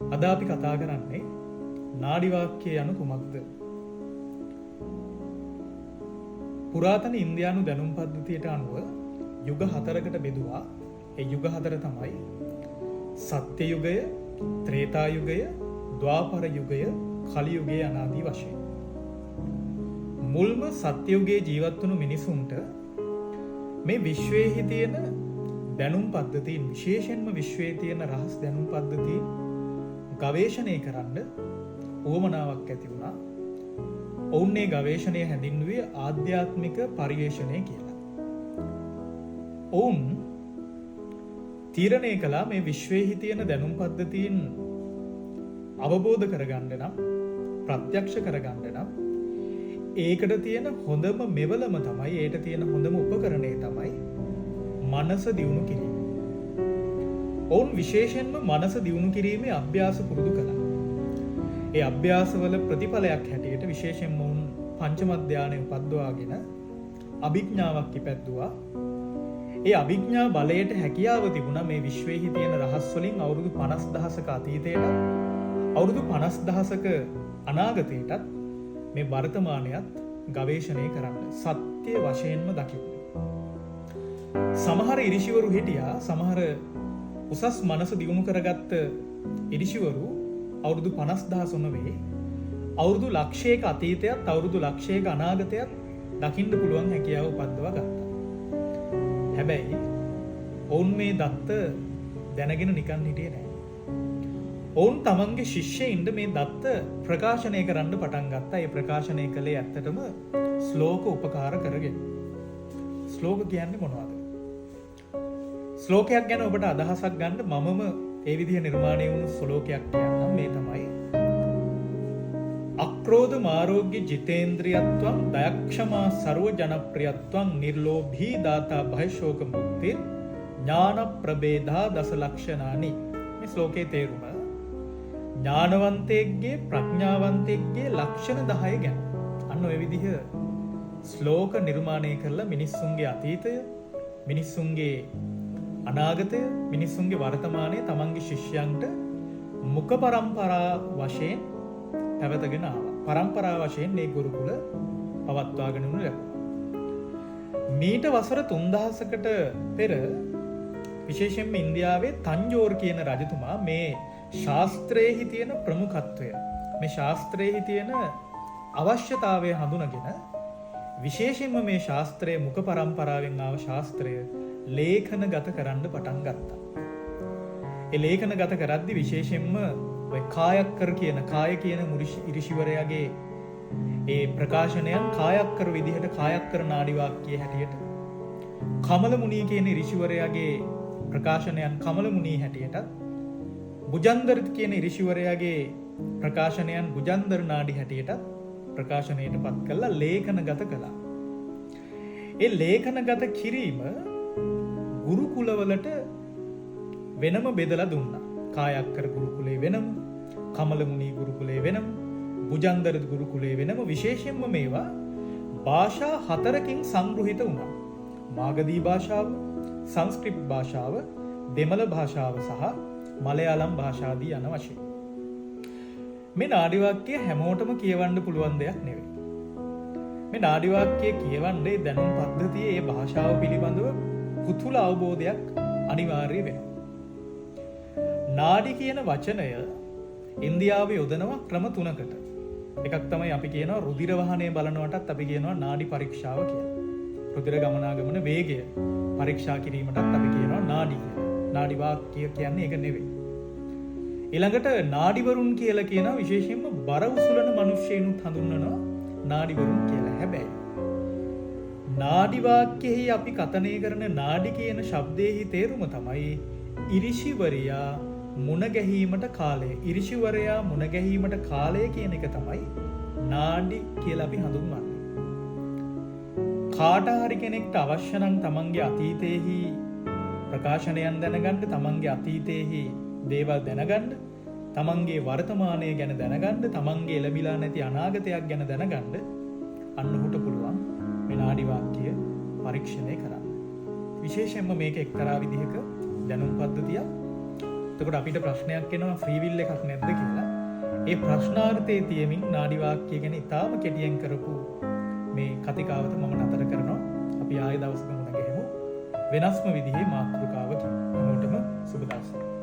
අද අපි කතා කරන්නේ නාඩි වාක්‍ය යනු කුමක්ද? පුරාතන ඉන්දියානු දැනුම් පද්ධතියට අනුව යුග 4කට බෙදුවා. ඒ යුග 4 තමයි සත්‍ය යුගය, ත්‍රේතා යුගය, ද්වාපර යුගය, කලි යුගය අනාදී වශයෙන්. මුල්ම සත්‍ය යුගයේ ජීවත් වුණු මිනිසුන්ට මේ විශ්වයේ තියෙන දැනුම් පද්ධතීන්, විශේෂයෙන්ම විශ්වයේ තියෙන රහස් දැනුම් පද්ධතීන් ගවේෂණය කරන්න උවමනාවක් ඇති වුණා. ඔවුන් මේ ගවේෂණය හැඳින්වුවේ ආධ්‍යාත්මික පරිවේෂණය කියලා. ඔවුන් තීරණය කළා මේ විශ්වයේ තියෙන දැනුම් පද්ධතීන් අවබෝධ කරගන්න නම්, ප්‍රත්‍යක්ෂ කරගන්න නම් ඒකට තියෙන හොඳම මෙවලම තමයි, ඒට තියෙන හොඳම උපකරණය තමයි මනස දියුණු කිරීම. ඔවුන් විශේෂයෙන්ම මනස දියුණු කිරීමේ අභ්‍යාස පුරුදු කළා. ඒ අභ්‍යාසවල ප්‍රතිඵලයක් හැටියට විශේෂයෙන්ම ඔවුන් පංචම ධානය උපද්දවාගෙන අභිඥාවක් ඉපැද්දුවා. ඒ අභිඥා බලයට හැකියාව තිබුණා මේ විශ්වයේ තියෙන රහස් වලින් අවුරුදු 50000ක අතීතයට, අවුරුදු 50000ක අනාගතයටත් මේ වර්තමානයත් ගවේෂණය කරන්න සත්‍ය වශයෙන්ම දකින්න. සමහර ඍෂිවරු හිටියා, සමහර උසස් මනස දියුණු කරගත්ත ඍෂිවරු අවුරුදු 50000 නෙවෙයි, අවුරුදු ලක්ෂයක අතීතයත් අවුරුදු ලක්ෂයක අනාගතයත් දකින්න පුළුවන් හැකියාව උපද්දවා ගත්තා. හැබැයි ඔවුන් මේ දත්ත දැනගෙන නිකන් හිටියේ නැහැ. ඔවුන් තමන්ගේ ශිෂ්‍යයින්ට මේ දත්ත ප්‍රකාශනය කරන්න පටන් ගත්තා. ඒ ප්‍රකාශනය කළේ ඇත්තටම ශ්ලෝක උපකාර කරගෙන. ශ්ලෝක කියන්නේ මොනවද? ශ්ලෝකයක් ගැන ඔබට අදහසක් ගන්න මමම ඒ විදිහ නිර්මාණය වුණු ශ්ලෝකයක් කියන්නම්. මේ තමයි: අක්‍රෝධ මාරෝග්‍ය ජිතේන්ද්‍රියත්වං දයක්ෂමා සර්ව ජනප්‍රියත්වං නිර්ලෝභී දාතා භයශෝක මුක්ති ඥාන ප්‍රභේදා දස ලක්ෂණානි. මේ ශ්ලෝකයේ තේරුම ඥානවන්තයෙක්ගේ, ප්‍රඥාවන්තයෙක්ගේ ලක්ෂණ 10 ගැන. අන්න ඔය විදිහ ශ්ලෝක නිර්මාණය කරලා මිනිස්සුන්ගේ අතීතය, මිනිස්සුන්ගේ අනාගතය, මිනිස්සුන්ගේ වර්තමානය තමන්ගේ ශිෂ්‍යයන්ට මුඛ පරම්පරා වශයෙන් පැවතගෙන ආවා. පරම්පරා වශයෙන් මේ ගුරුකුල පවත්වාගෙන යනු ලැබුණා. මීට වසර 3000කට පෙර විශේෂයෙන්ම ඉන්දියාවේ තංජෝර් කියන රජතුමා මේ ශාස්ත්‍රයේහි තියෙන ප්‍රමුඛත්වය, මේ ශාස්ත්‍රයේහි තියෙන අවශ්‍යතාවය හඳුනගෙන විශේෂයෙන්ම මේ ශාස්ත්‍රයේ මුඛ පරම්පරාවෙන් ආව ශාස්ත්‍රය ලේඛනගත කරන්න පටන් ගත්තා. ඒ ලේඛනගත කරද්දී විශේෂයෙන්ම ඔය කායක්කර කියන ඍෂිවරයාගේ ඒ ප්‍රකාශනයන් කායක්කර විදිහට, කායක්කර නාඩි වාක්‍යයේ හැටියට, කමල මුනි කියන ඍෂිවරයාගේ ප්‍රකාශනයන් කමල මුනි හැටියට, බුජන්දර කියන ඍෂිවරයාගේ ප්‍රකාශනයන් බුජන්දර නාඩි හැටියට ප්‍රකාශනයට පත් කළා, ලේඛනගත කළා. ඒ ලේඛනගත කිරීම ගුරුකුලවලට වෙනම බෙදලා දුන්නා. කායක්කර ගුරුකුලේ වෙනම, කමල මුනි ගුරුකුලේ වෙනම, බුජන්දර ගුරුකුලේ වෙනම. විශේෂයෙන්ම මේවා භාෂා 4කින් සංග්‍රහිත වුණා. මාගධී භාෂාව, සංස්කෘත භාෂාව, දෙමළ භාෂාව සහ මලයාලම් භාෂාදී යන වශයෙන්. මේ නාඩි වාක්‍ය හැමෝටම කියවන්න පුළුවන් දෙයක් නෙවෙයි. මේ නාඩි වාක්‍ය කියවන්නේ දැනුම් පද්ධතියේ ඒ භාෂාව පිළිබඳව පුතුල අවබෝධයක් අනිවාර්ය වෙනවා. නාඩි කියන වචනය ඉන්දියාවේ යොදනවා ක්‍රම 3කට. එකක් තමයි අපි කියනවා රුධිර වහනය බලනවටත් අපි කියනවා නාඩි පරීක්ෂාව කියලා. රුධිර ගමනාගමන වේගය පරීක්ෂා කිරීමටත් අපි කියනවා නාඩි කියලා. නාඩි වාක්‍ය කියන්නේ ඒක නෙවෙයි. ඊළඟට නාඩිවරුන් කියලා කියනවා විශේෂයෙන්ම බර උසුලන මිනිස්සුන්ට හඳුන්වනවා නාඩිවරුන් කියලා. හැබැයි නාඩි වාක්‍යෙහි අපි කතනය කරන නාඩි කියන ශබ්දයේහි තේරුම තමයි ඉරිෂිවරයා මුණ ගැහිීමට කාලය. ඉරිෂිවරයා මුණ ගැහිීමට කාලය කියන එක තමයි නාඩි කියලා අපි හඳුන්වන්නේ. කාට හරි කෙනෙක්ට අවශ්‍ය නම් තමන්ගේ අතීතයේහි ප්‍රකාශනයන් දැනගන්න, තමන්ගේ අතීතයේහි දේවල් දැනගන්න, තමන්ගේ වර්තමානය ගැන දැනගන්න, තමන්ගේ ලැබිලා නැති අනාගතයක් ගැන දැනගන්න අන්න ඔහුට පුළුවන් මේ නාඩි වාක්‍ය පරීක්ෂණය කරන්න. විශේෂයෙන්ම මේක එක්තරා විදිහක දැනුම් පද්ධතියක්. එතකොට අපිට ප්‍රශ්නයක් එනවා ෆ්‍රී විල් එකක් නැද්ද කියලා. ඒ ප්‍රශ්නාර්ථයේ තියෙමින් නාඩි වාක්‍ය ගැන ඉතාම කෙටියෙන් කරපු මේ කතිකාවත මම නතර කරනවා. අපි ආයෙ දවසක මුණ ගැහෙමු. වෙනස්ම විදිහේ මාතෘකාවකින්. හැමෝටම සුබ දවසක්.